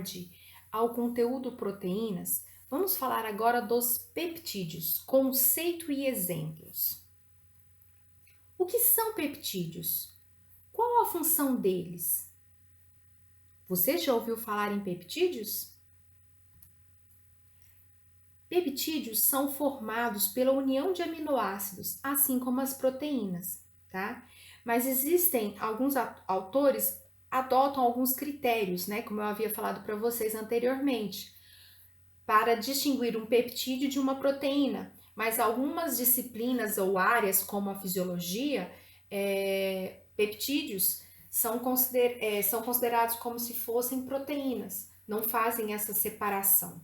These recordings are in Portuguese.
tarde ao conteúdo proteínas, vamos falar agora dos peptídeos, conceito e exemplos. O que são peptídeos? Qual a função deles? Você já ouviu falar em peptídeos? Peptídeos são formados pela união de aminoácidos, assim como as proteínas, tá? Mas existem alguns autores adotam alguns critérios, né, como eu havia falado para vocês anteriormente, para distinguir um peptídeo de uma proteína. Mas algumas disciplinas ou áreas, como a fisiologia, peptídeos são considerados como se fossem proteínas, não fazem essa separação.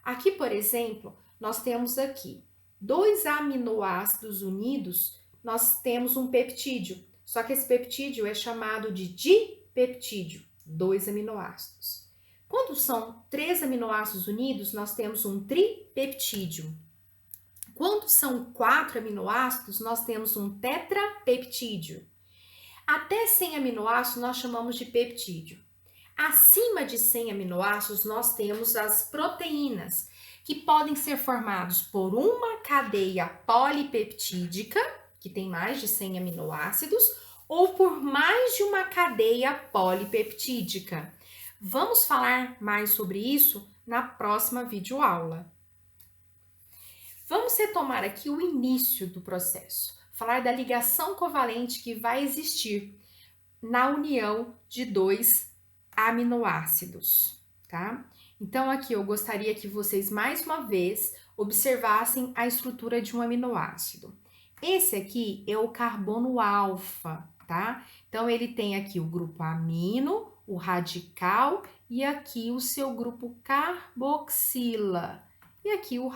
Aqui, por exemplo, nós temos aqui 2 aminoácidos unidos, nós temos um peptídeo. Só que esse peptídeo é chamado de dipeptídeo, 2 aminoácidos. Quando são 3 aminoácidos unidos, nós temos um tripeptídeo. Quando são 4 aminoácidos, nós temos um tetrapeptídeo. Até 100 aminoácidos nós chamamos de peptídeo. Acima de 100 aminoácidos, nós temos as proteínas, que podem ser formados por uma cadeia polipeptídica, que tem mais de 100 aminoácidos, ou por mais de uma cadeia polipeptídica. Vamos falar mais sobre isso na próxima videoaula. Vamos retomar aqui o início do processo, falar da ligação covalente que vai existir na união de 2 aminoácidos, tá? Então, aqui eu gostaria que vocês, mais uma vez, observassem a estrutura de um aminoácido. Esse aqui é o carbono alfa, tá? Então, ele tem aqui o grupo amino, o radical e aqui o seu grupo carboxila. E aqui o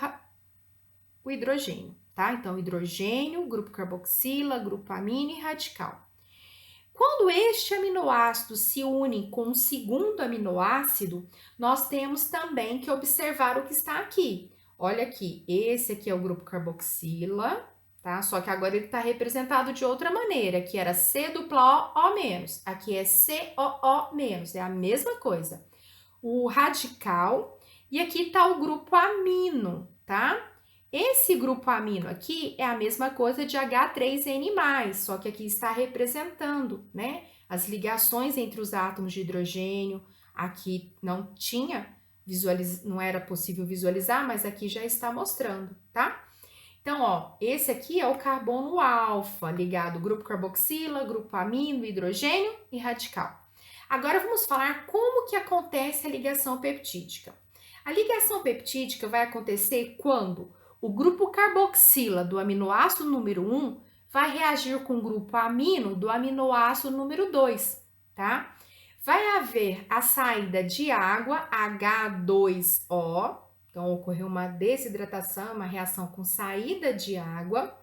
hidrogênio, tá? Então, hidrogênio, grupo carboxila, grupo amino e radical. Quando este aminoácido se une com o segundo aminoácido, nós temos também que observar o que está aqui. Olha aqui, esse aqui é o grupo carboxila, tá? Só que agora ele está representado de outra maneira, que era C dupla O menos, aqui é COO menos, é a mesma coisa. O radical, e aqui está o grupo amino, tá? Esse grupo amino aqui é a mesma coisa de H3N+, só que aqui está representando, né, as ligações entre os átomos de hidrogênio. Aqui não não era possível visualizar, mas aqui já está mostrando, tá? Então, ó, esse aqui é o carbono alfa, ligado grupo carboxila, grupo amino, hidrogênio e radical. Agora vamos falar como que acontece a ligação peptídica. A ligação peptídica vai acontecer quando o grupo carboxila do aminoácido número 1 vai reagir com o grupo amino do aminoácido número 2, tá? Vai haver a saída de água, H2O, então ocorreu uma desidratação, uma reação com saída de água,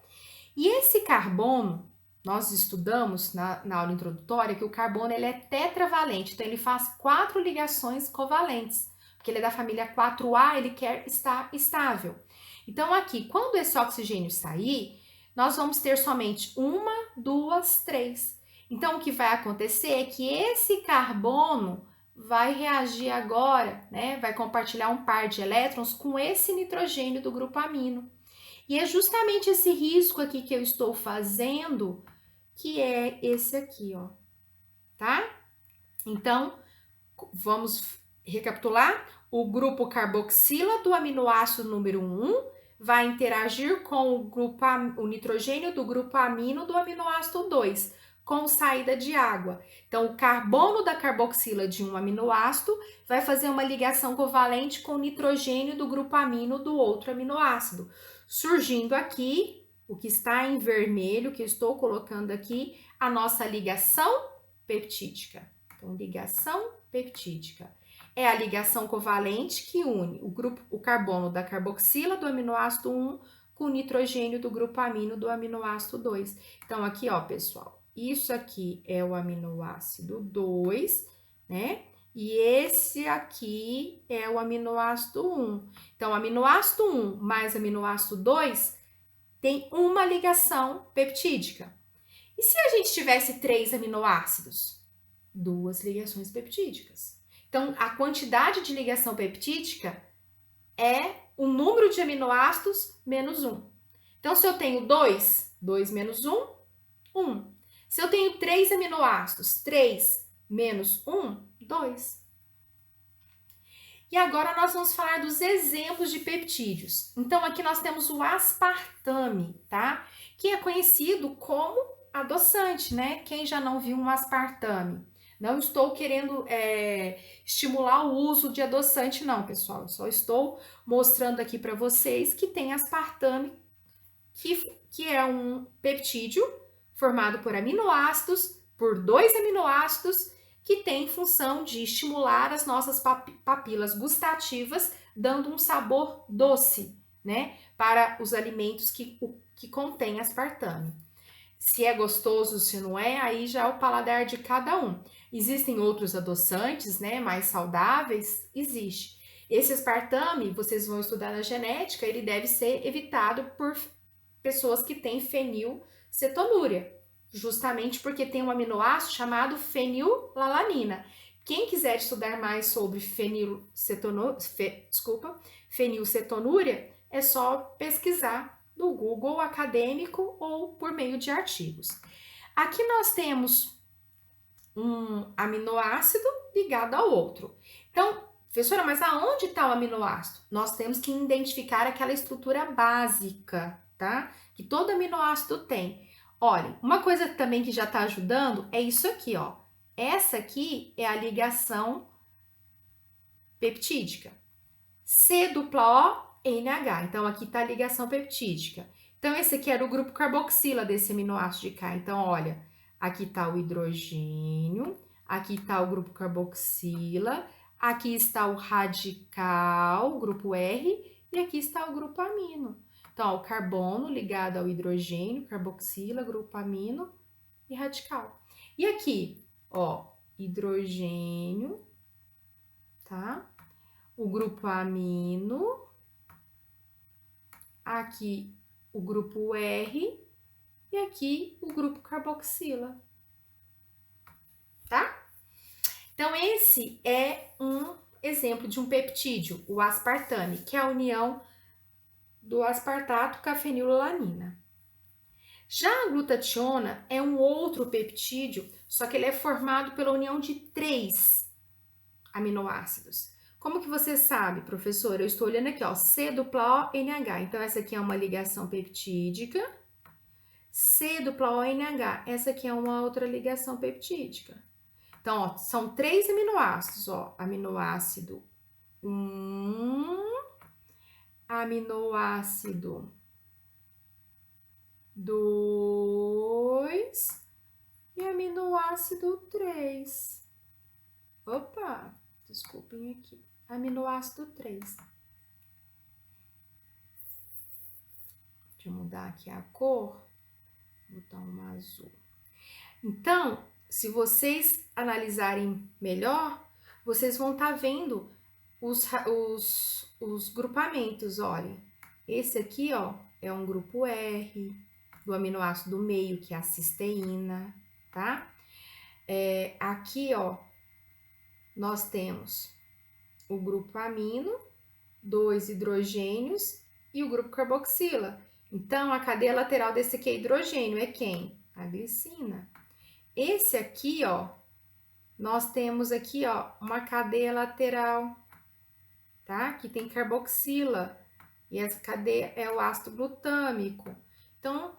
e esse carbono, nós estudamos na aula introdutória que o carbono ele é tetravalente, então ele faz 4 ligações covalentes, porque ele é da família 4A, ele quer estar estável. Então, aqui, quando esse oxigênio sair, nós vamos ter somente 1, 2, 3. Então, o que vai acontecer é que esse carbono vai reagir agora, né? Vai compartilhar um par de elétrons com esse nitrogênio do grupo amino. E é justamente esse risco aqui que eu estou fazendo, que é esse aqui, ó, tá? Então, vamos recapitular. O grupo carboxila do aminoácido número 1 vai interagir com o nitrogênio do grupo amino do aminoácido 2, com saída de água. Então, o carbono da carboxila de um aminoácido vai fazer uma ligação covalente com o nitrogênio do grupo amino do outro aminoácido, surgindo aqui, o que está em vermelho, que eu estou colocando aqui, a nossa ligação peptídica. Então, ligação peptídica. É a ligação covalente que une o carbono da carboxila do aminoácido 1 com o nitrogênio do grupo amino do aminoácido 2. Então, aqui, ó, pessoal, isso aqui é o aminoácido 2, né? E esse aqui é o aminoácido 1. Então, aminoácido 1 mais aminoácido 2 tem uma ligação peptídica. E se a gente tivesse 3 aminoácidos? 2 ligações peptídicas. Então, a quantidade de ligação peptídica é o número de aminoácidos menos 1. Então, se eu tenho 2, 2 menos 1, 1. Se eu tenho 3 aminoácidos, 3 menos 1, 2. E agora nós vamos falar dos exemplos de peptídeos. Então, aqui nós temos o aspartame, tá? Que é conhecido como adoçante, né? Quem já não viu um aspartame? Não estou querendo estimular o uso de adoçante, não, pessoal. Eu só estou mostrando aqui para vocês que tem aspartame, que é um peptídeo formado por aminoácidos, por 2 aminoácidos, que tem função de estimular as nossas papilas gustativas, dando um sabor doce, né, para os alimentos que contêm aspartame. Se é gostoso, se não é, aí já é o paladar de cada um. Existem outros adoçantes, né, mais saudáveis? Existe. Esse aspartame, vocês vão estudar na genética, ele deve ser evitado por pessoas que têm fenilcetonúria, justamente porque tem um aminoácido chamado fenilalanina. Quem quiser estudar mais sobre fenilcetonúria, é só pesquisar no Google acadêmico ou por meio de artigos. Aqui nós temos um aminoácido ligado ao outro. Então, professora, mas aonde está o aminoácido? Nós temos que identificar aquela estrutura básica, tá? Que todo aminoácido tem. Olha, uma coisa também que já está ajudando é isso aqui, ó. Essa aqui é a ligação peptídica. C-O-NH. Então, aqui está a ligação peptídica. Então, esse aqui era o grupo carboxila desse aminoácido de cá. Então, olha, aqui está o hidrogênio, aqui está o grupo carboxila, aqui está o radical, grupo R, e aqui está o grupo amino. Então, ó, o carbono ligado ao hidrogênio, carboxila, grupo amino e radical. E aqui, ó, hidrogênio, tá? O grupo amino, aqui o grupo R e aqui o grupo carboxila, tá? Então, esse é um exemplo de um peptídeo, o aspartame, que é a união do aspartato com a fenilalanina. Já a glutationa é um outro peptídeo, só que ele é formado pela união de 3 aminoácidos. Como que você sabe, professora? Eu estou olhando aqui, ó, C-O-NH. Então, essa aqui é uma ligação peptídica. C-ONH, essa aqui é uma outra ligação peptídica. Então, ó, são 3 aminoácidos, ó. Aminoácido 1, aminoácido 2 e aminoácido 3. Opa, desculpem aqui. Aminoácido 3. Deixa eu mudar aqui a cor. Vou botar um azul. Então, se vocês analisarem melhor, vocês vão estar vendo os grupamentos. Olha, esse aqui, ó, é um grupo R, do aminoácido do meio, que é a cisteína, tá? Aqui, ó, nós temos o grupo amino, 2 hidrogênios e o grupo carboxila. Então, a cadeia lateral desse aqui é hidrogênio, é quem? A glicina. Esse aqui, ó, nós temos aqui, ó, uma cadeia lateral, tá? Que tem carboxila. E essa cadeia é o ácido glutâmico. Então,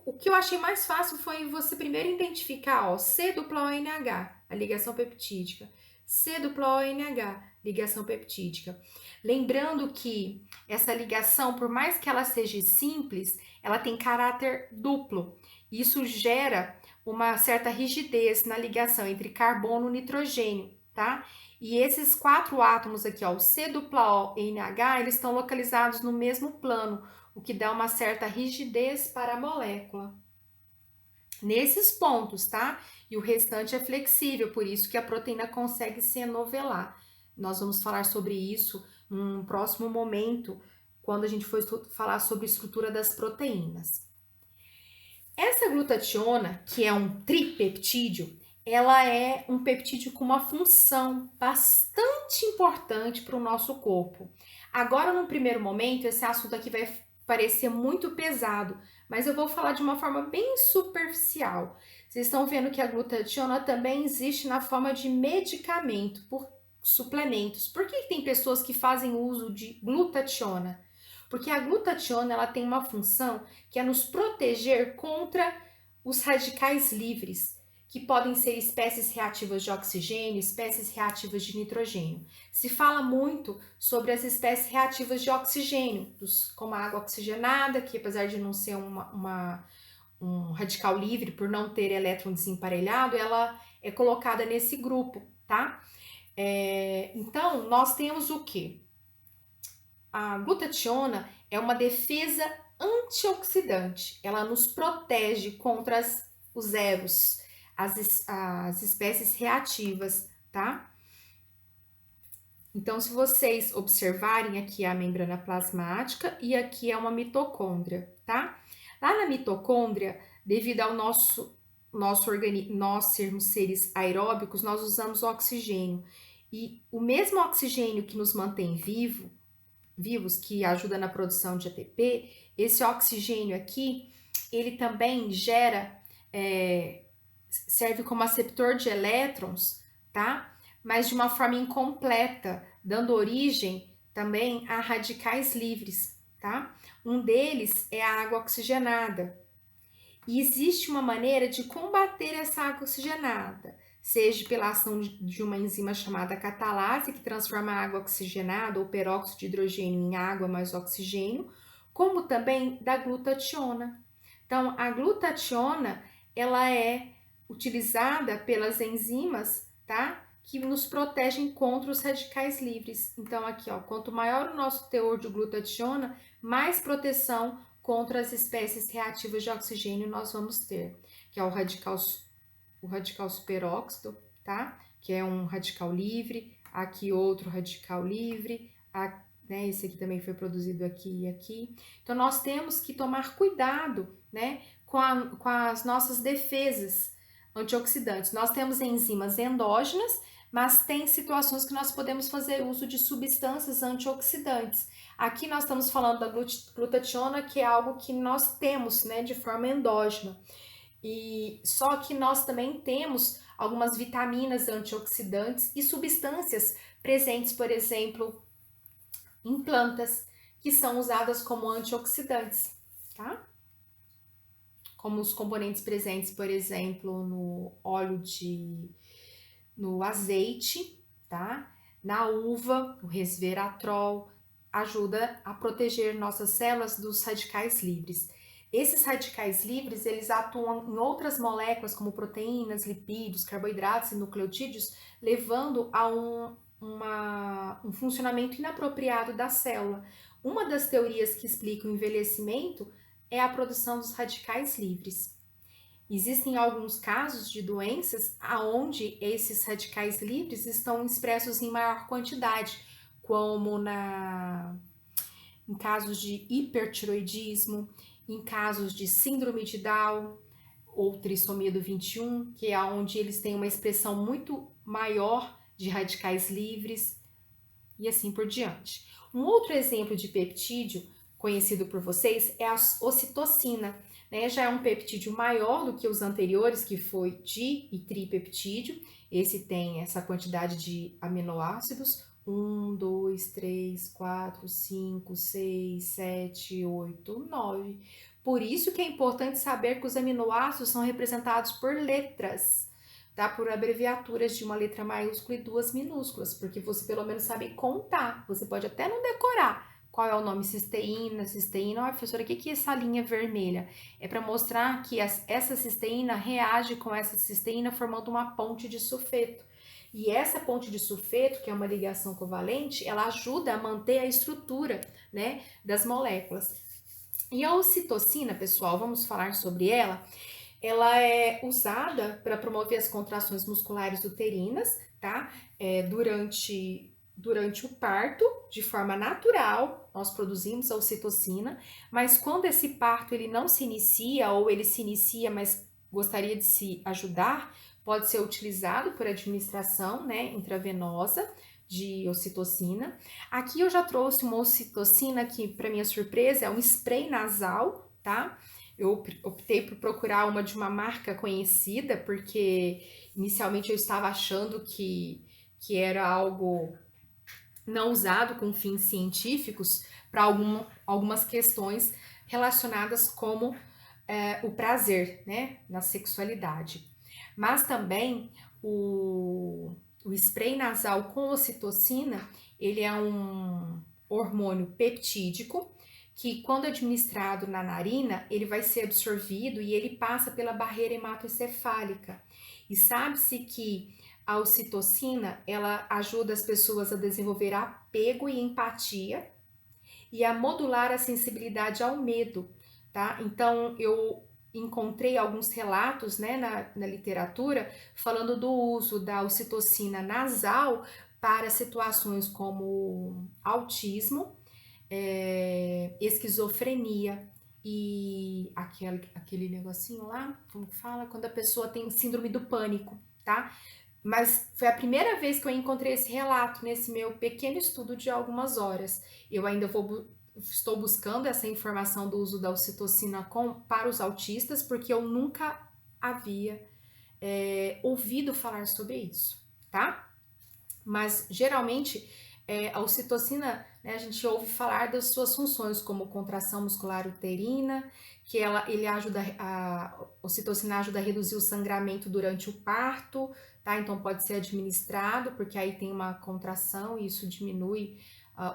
o que eu achei mais fácil foi você primeiro identificar, ó, C-ONH, a ligação peptídica. C-ONH, ligação peptídica. Lembrando que essa ligação, por mais que ela seja simples, ela tem caráter duplo. Isso gera uma certa rigidez na ligação entre carbono e nitrogênio, tá? E esses 4 átomos aqui, ó, o C-ONH, eles estão localizados no mesmo plano, o que dá uma certa rigidez para a molécula. Nesses pontos, tá? E o restante é flexível, por isso que a proteína consegue se enovelar. Nós vamos falar sobre isso num próximo momento, quando a gente for falar sobre a estrutura das proteínas. Essa glutationa, que é um tripeptídeo, ela é um peptídeo com uma função bastante importante para o nosso corpo. Agora, no primeiro momento, esse assunto aqui vai parecer muito pesado, mas eu vou falar de uma forma bem superficial. Vocês estão vendo que a glutationa também existe na forma de medicamento, por suplementos. Por que tem pessoas que fazem uso de glutationa? Porque a glutationa ela tem uma função que é nos proteger contra os radicais livres, que podem ser espécies reativas de oxigênio, espécies reativas de nitrogênio. Se fala muito sobre as espécies reativas de oxigênio, como a água oxigenada, que apesar de não ser um radical livre por não ter elétron desemparelhado, ela é colocada nesse grupo, tá? Então, nós temos o que? A glutationa é uma defesa antioxidante. Ela nos protege contra os eros, as espécies reativas, tá? Então, se vocês observarem, aqui é a membrana plasmática e aqui é uma mitocôndria, tá? Lá na mitocôndria, devido ao nós sermos seres aeróbicos, nós usamos oxigênio. E o mesmo oxigênio que nos mantém vivos, que ajuda na produção de ATP, esse oxigênio aqui, ele também serve como aceptor de elétrons, tá? Mas de uma forma incompleta, dando origem também a radicais livres, tá? Um deles é a água oxigenada. E existe uma maneira de combater essa água oxigenada, seja pela ação de uma enzima chamada catalase, que transforma a água oxigenada ou peróxido de hidrogênio em água mais oxigênio, como também da glutationa. Então, a glutationa, ela é utilizada pelas enzimas, tá? Que nos protegem contra os radicais livres. Então, aqui, ó, quanto maior o nosso teor de glutationa, mais proteção contra as espécies reativas de oxigênio nós vamos ter, que é o radical superóxido, tá? Que é um radical livre, aqui outro radical livre, né? Esse aqui também foi produzido aqui e aqui. Então, nós temos que tomar cuidado, né? Com as nossas defesas antioxidantes. Nós temos enzimas endógenas, mas tem situações que nós podemos fazer uso de substâncias antioxidantes. Aqui nós estamos falando da glutationa, que é algo que nós temos, né, de forma endógena. E só que nós também temos algumas vitaminas antioxidantes e substâncias presentes, por exemplo, em plantas, que são usadas como antioxidantes, tá? Como os componentes presentes, por exemplo, no azeite, tá? Na uva, o resveratrol ajuda a proteger nossas células dos radicais livres. Esses radicais livres, eles atuam em outras moléculas, como proteínas, lipídios, carboidratos e nucleotídeos, levando a um funcionamento inapropriado da célula. Uma das teorias que explica o envelhecimento é a produção dos radicais livres. Existem alguns casos de doenças onde esses radicais livres estão expressos em maior quantidade, como em casos de hipertiroidismo, em casos de síndrome de Down ou trissomia do 21, que é onde eles têm uma expressão muito maior de radicais livres e assim por diante. Um outro exemplo de peptídeo conhecido por vocês é a ocitocina, né? Já é um peptídeo maior do que os anteriores, que foi di e tripeptídeo. Esse tem essa quantidade de aminoácidos: 1, 2, 3, 4, 5, 6, 7, 8, 9. Por isso que é importante saber que os aminoácidos são representados por letras, tá? Por abreviaturas de uma letra maiúscula e duas minúsculas, porque você pelo menos sabe contar. Você pode até não decorar qual é o nome cisteína. Professora, o que é essa linha vermelha? É para mostrar que essa cisteína reage com essa cisteína formando uma ponte de sulfeto. E essa ponte de sulfeto, que é uma ligação covalente, ela ajuda a manter a estrutura, né, das moléculas. E a ocitocina, pessoal, vamos falar sobre ela. Ela é usada para promover as contrações musculares uterinas, tá? Durante o parto, de forma natural, nós produzimos a ocitocina, mas quando esse parto ele não se inicia, ou ele se inicia, mas gostaria de se ajudar pode ser utilizado por administração, né, intravenosa de ocitocina. Aqui eu já trouxe uma ocitocina que, para minha surpresa, é um spray nasal, tá? Eu optei por procurar uma de uma marca conhecida, porque inicialmente eu estava achando que era algo não usado com fins científicos para algumas questões relacionadas como o prazer, né, na sexualidade. Mas também o spray nasal com ocitocina, ele é um hormônio peptídico que, quando administrado na narina, ele vai ser absorvido e ele passa pela barreira hematoencefálica. E sabe-se que a ocitocina, ela ajuda as pessoas a desenvolver apego e empatia e a modular a sensibilidade ao medo, tá? Então, eu encontrei alguns relatos, né, na literatura falando do uso da ocitocina nasal para situações como autismo, esquizofrenia e aquele negocinho lá, como que fala? Quando a pessoa tem síndrome do pânico, tá? Mas foi a primeira vez que eu encontrei esse relato nesse meu pequeno estudo de algumas horas. Eu ainda estou buscando essa informação do uso da ocitocina para os autistas, porque eu nunca havia ouvido falar sobre isso, tá? Mas geralmente a ocitocina, né, a gente ouve falar das suas funções como contração muscular uterina, que ele ajuda, a ocitocina ajuda a reduzir o sangramento durante o parto, tá? Então pode ser administrado, porque aí tem uma contração e isso diminui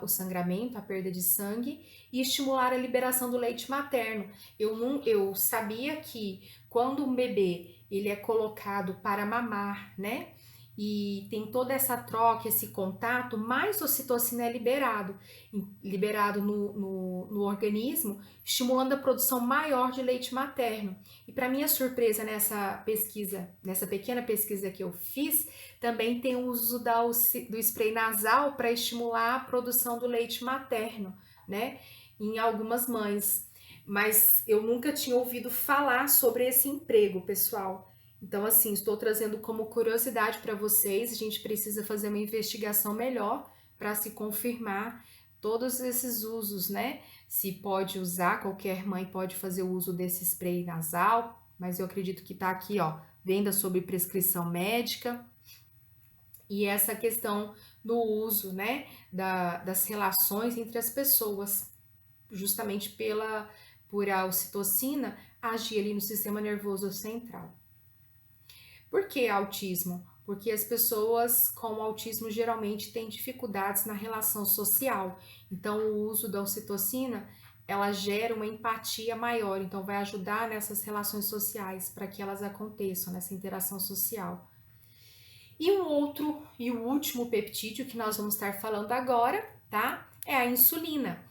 o sangramento, a perda de sangue, e estimular a liberação do leite materno. Eu sabia que quando um bebê ele é colocado para mamar, né? E tem toda essa troca, esse contato, mais ocitocina é liberado no organismo, estimulando a produção maior de leite materno. E para minha surpresa nessa pesquisa, nessa pequena pesquisa que eu fiz, também tem o uso do spray nasal para estimular a produção do leite materno, né? Em algumas mães. Mas eu nunca tinha ouvido falar sobre esse emprego, pessoal. Então, assim, estou trazendo como curiosidade para vocês. A gente precisa fazer uma investigação melhor para se confirmar todos esses usos, né? Se pode usar, qualquer mãe pode fazer o uso desse spray nasal, mas eu acredito que tá aqui, ó, venda sob prescrição médica. E essa questão do uso, né, das relações entre as pessoas, justamente por a ocitocina agir ali no sistema nervoso central. Por que autismo? Porque as pessoas com autismo geralmente têm dificuldades na relação social. Então, o uso da ocitocina, ela gera uma empatia maior, então vai ajudar nessas relações sociais para que elas aconteçam, nessa interação social. E o último peptídeo que nós vamos estar falando agora, tá? É a insulina.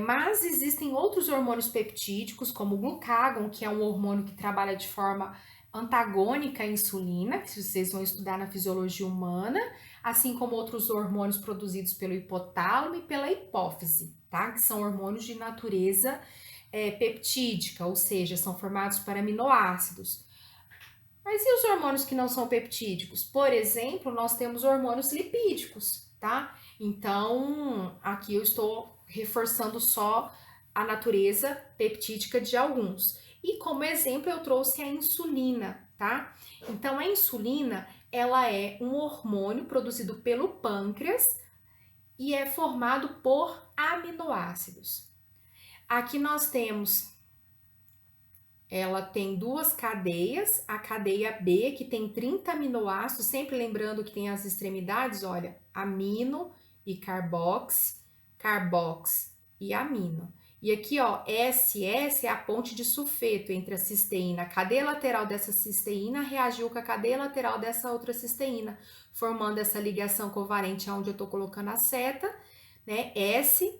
Mas existem outros hormônios peptídicos, como o glucagon, que é um hormônio que trabalha de forma antagônica à insulina, que vocês vão estudar na fisiologia humana, assim como outros hormônios produzidos pelo hipotálamo e pela hipófise, tá? Que são hormônios de natureza peptídica, ou seja, são formados por aminoácidos. Mas e os hormônios que não são peptídicos? Por exemplo, nós temos hormônios lipídicos, tá? Então, aqui eu estou reforçando só a natureza peptídica de alguns. E como exemplo, eu trouxe a insulina, tá? Então, a insulina, ela é um hormônio produzido pelo pâncreas e é formado por aminoácidos. Aqui nós temos ela tem duas cadeias, a cadeia B, que tem 30 aminoácidos, sempre lembrando que tem as extremidades, olha, amino e carbox, carbox e amino. E aqui, ó, SS é a ponte de sulfeto entre a cisteína. A cadeia lateral dessa cisteína reagiu com a cadeia lateral dessa outra cisteína, formando essa ligação covalente onde eu tô colocando a seta, né? S,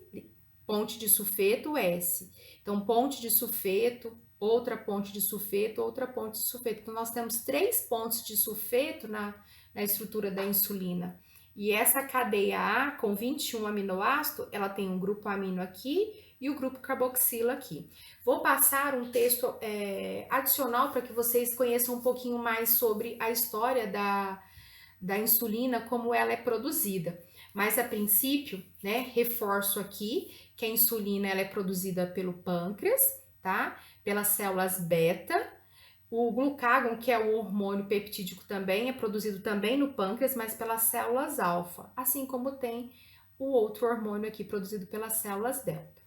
ponte de sulfeto, S. Então, ponte de sulfeto, outra ponte de sulfeto, outra ponte de sulfeto. Então, nós temos 3 pontes de sulfeto na estrutura da insulina. E essa cadeia A, com 21 aminoácidos, ela tem um grupo amino aqui e o grupo carboxila aqui. Vou passar um texto adicional para que vocês conheçam um pouquinho mais sobre a história da insulina, como ela é produzida. Mas a princípio, né, reforço aqui que a insulina ela é produzida pelo pâncreas, tá? Pelas células beta. O glucagon, que é o hormônio peptídico também, é produzido também no pâncreas, mas pelas células alfa, assim como tem o outro hormônio aqui produzido pelas células delta.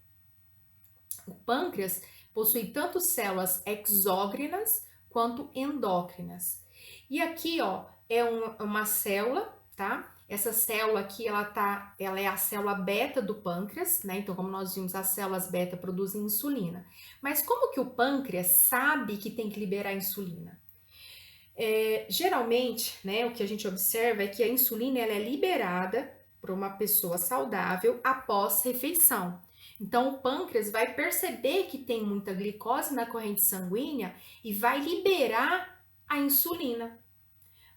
O pâncreas possui tanto células exócrinas quanto endócrinas. E aqui, ó, é uma célula, tá? Essa célula aqui, ela é a célula beta do pâncreas, né? Então, como nós vimos, as células beta produzem insulina. Mas como que o pâncreas sabe que tem que liberar insulina? Geralmente, né, o que a gente observa é que a insulina ela é liberada para uma pessoa saudável após refeição. Então, o pâncreas vai perceber que tem muita glicose na corrente sanguínea e vai liberar a insulina.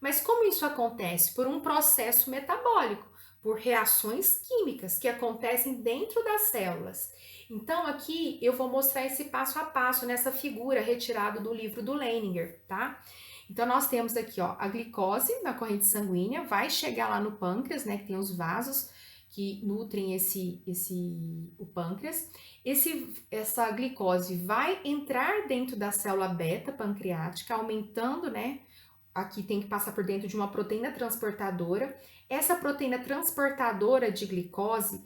Mas como isso acontece? Por um processo metabólico, por reações químicas que acontecem dentro das células. Então, aqui eu vou mostrar esse passo a passo nessa figura retirada do livro do Leininger, tá? Então, nós temos aqui, ó, a glicose na corrente sanguínea, vai chegar lá no pâncreas, né, que tem os vasos que nutrem o pâncreas. Essa glicose vai entrar dentro da célula beta pancreática, aumentando, né, aqui tem que passar por dentro de uma proteína transportadora. Essa proteína transportadora de glicose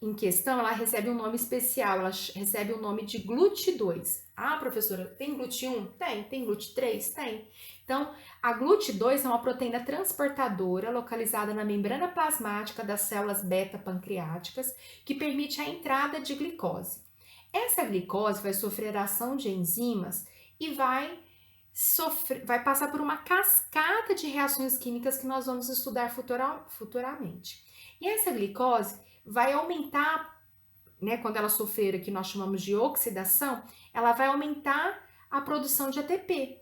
em questão, ela recebe um nome especial, ela recebe o nome de GLUT2. Ah, professora, tem GLUT1? Tem. Tem GLUT3? Tem. Então, a GLUT2 é uma proteína transportadora localizada na membrana plasmática das células beta-pancreáticas que permite a entrada de glicose. Essa glicose vai sofrer ação de enzimas e vai passar por uma cascata de reações químicas que nós vamos estudar futuramente. E essa glicose vai aumentar, né, quando ela sofrer o que nós chamamos de oxidação, ela vai aumentar a produção de ATP.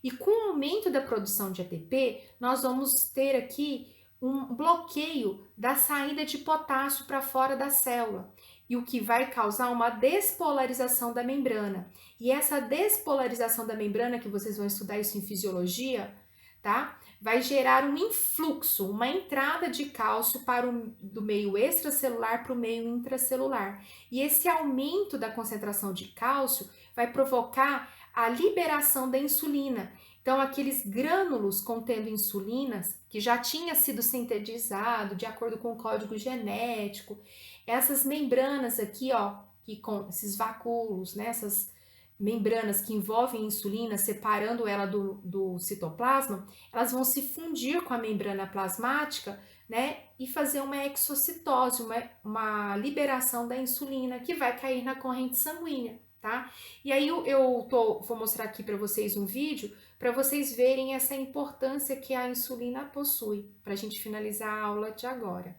E com o aumento da produção de ATP, nós vamos ter aqui um bloqueio da saída de potássio para fora da célula, e o que vai causar uma despolarização da membrana. E essa despolarização da membrana, que vocês vão estudar isso em fisiologia, tá? Vai gerar um influxo, uma entrada de cálcio do meio extracelular para o meio intracelular. E esse aumento da concentração de cálcio vai provocar a liberação da insulina. Então, aqueles grânulos contendo insulinas, que já tinha sido sintetizado de acordo com o código genético, essas membranas aqui, ó, que com esses vacúolos, né, essas membranas que envolvem a insulina, separando ela do citoplasma, elas vão se fundir com a membrana plasmática, né, e fazer uma exocitose, uma liberação da insulina que vai cair na corrente sanguínea, tá? E aí vou mostrar aqui para vocês um vídeo para vocês verem essa importância que a insulina possui, para a gente finalizar a aula de agora.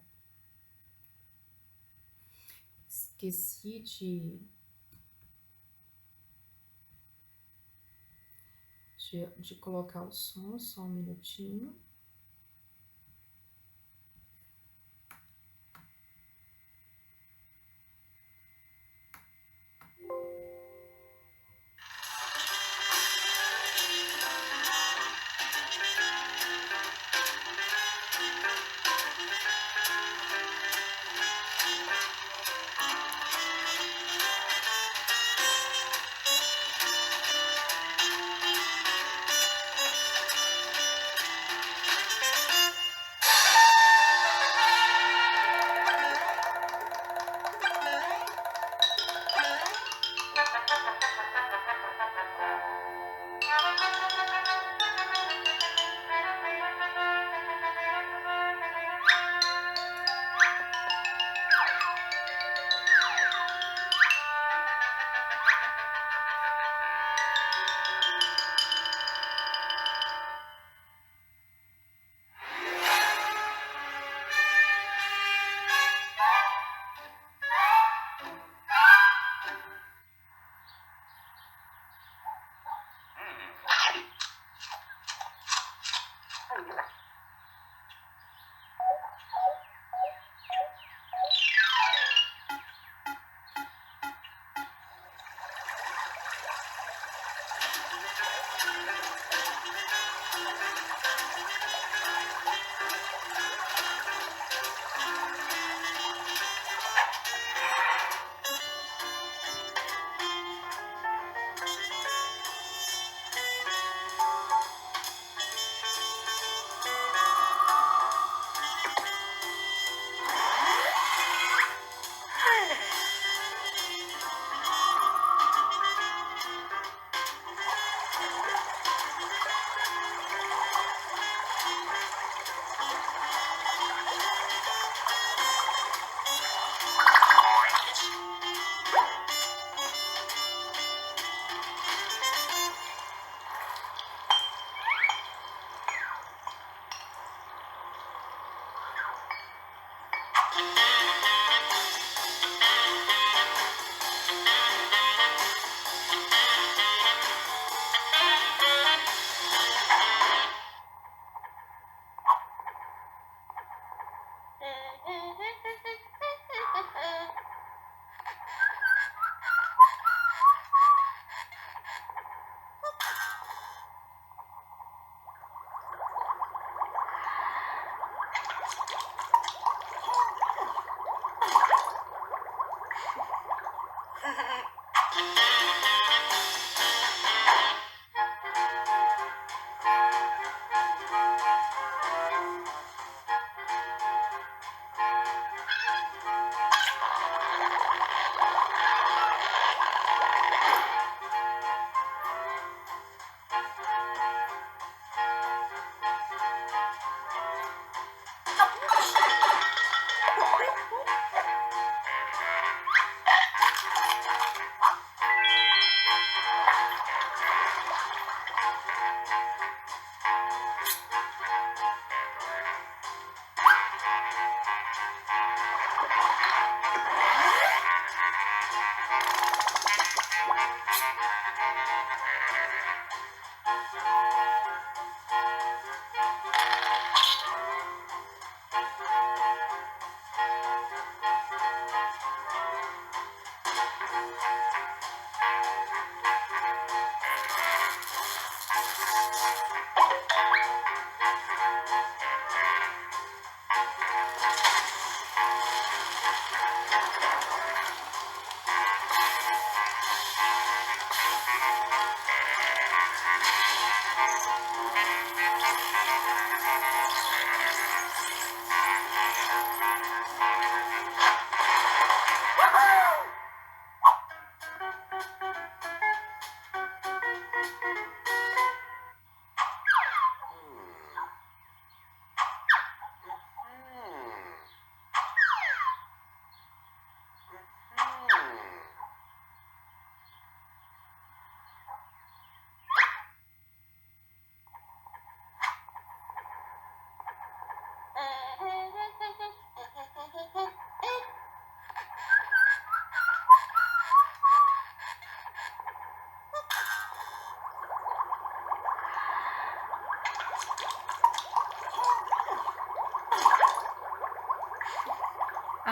Esqueci de colocar o som, só um minutinho.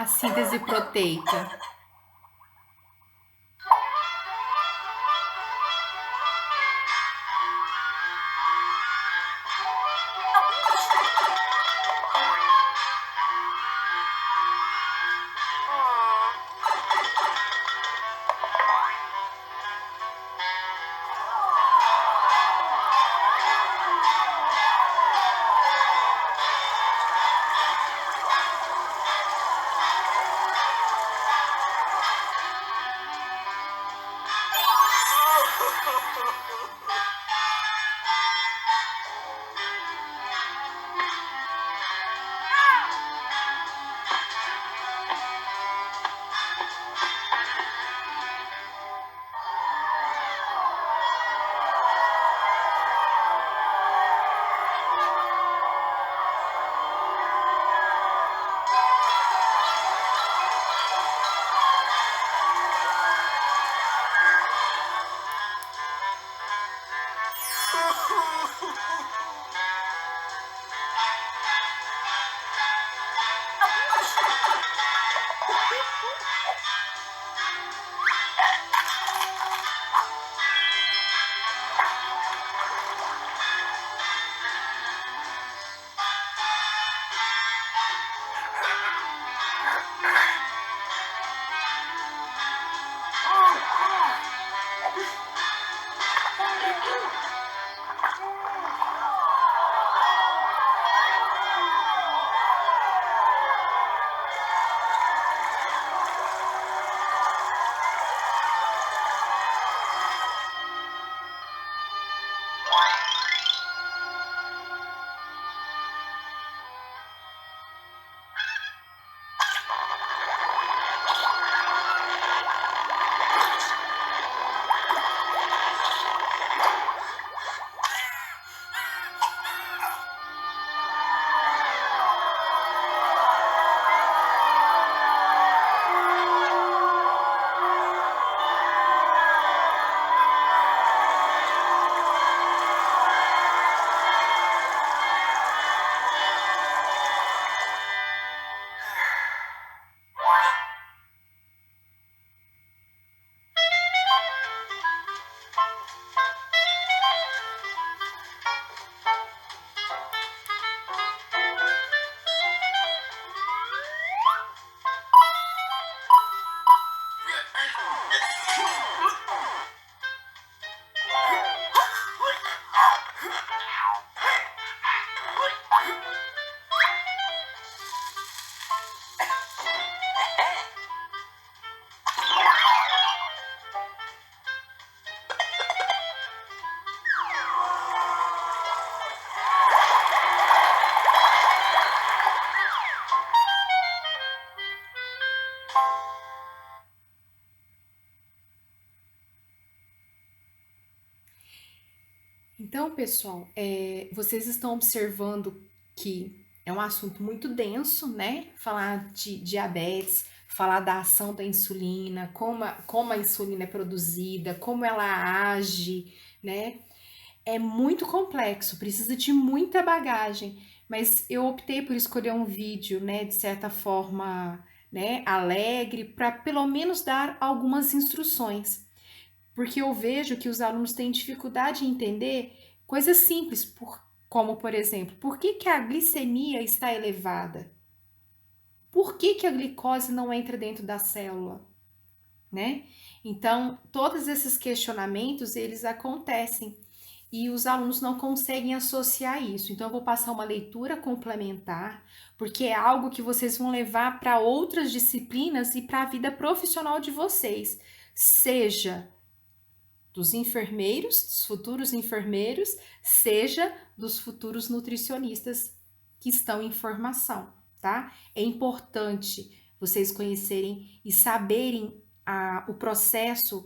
A síntese proteica. Então, pessoal, vocês estão observando que é um assunto muito denso, né? Falar de diabetes, falar da ação da insulina, como a insulina é produzida, como ela age, né? É muito complexo, precisa de muita bagagem, mas eu optei por escolher um vídeo, né, de certa forma, né, alegre, para pelo menos dar algumas instruções, porque eu vejo que os alunos têm dificuldade em entender coisas simples, como, por exemplo, por que que a glicemia está elevada? Por que que a glicose não entra dentro da célula, né? Então, todos esses questionamentos, eles acontecem e os alunos não conseguem associar isso. Então, eu vou passar uma leitura complementar, porque é algo que vocês vão levar para outras disciplinas e para a vida profissional de vocês, seja dos enfermeiros, dos futuros enfermeiros, seja dos futuros nutricionistas que estão em formação, tá? É importante vocês conhecerem e saberem o processo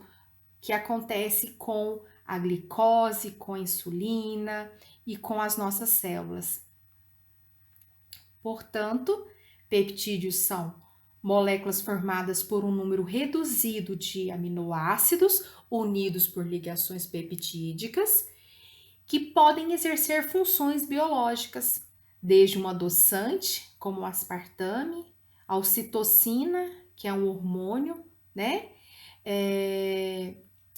que acontece com a glicose, com a insulina e com as nossas células. Portanto, peptídeos são moléculas formadas por um número reduzido de aminoácidos unidos por ligações peptídicas que podem exercer funções biológicas, desde um adoçante, como o aspartame, a ocitocina, que é um hormônio, né?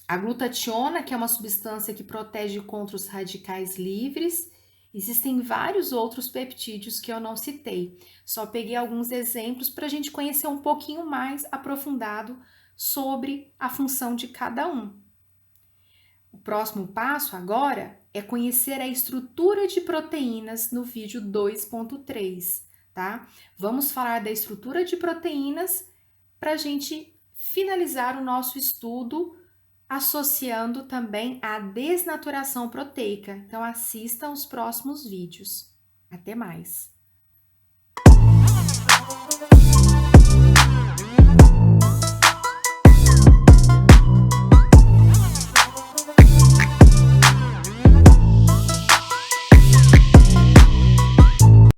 A glutationa, que é uma substância que protege contra os radicais livres. Existem vários outros peptídeos que eu não citei, só peguei alguns exemplos para a gente conhecer um pouquinho mais aprofundado sobre a função de cada um. O próximo passo agora é conhecer a estrutura de proteínas no vídeo 2.3, tá? Vamos falar da estrutura de proteínas para a gente finalizar o nosso estudo associando também a desnaturação proteica. Então, assistam os próximos vídeos. Até mais!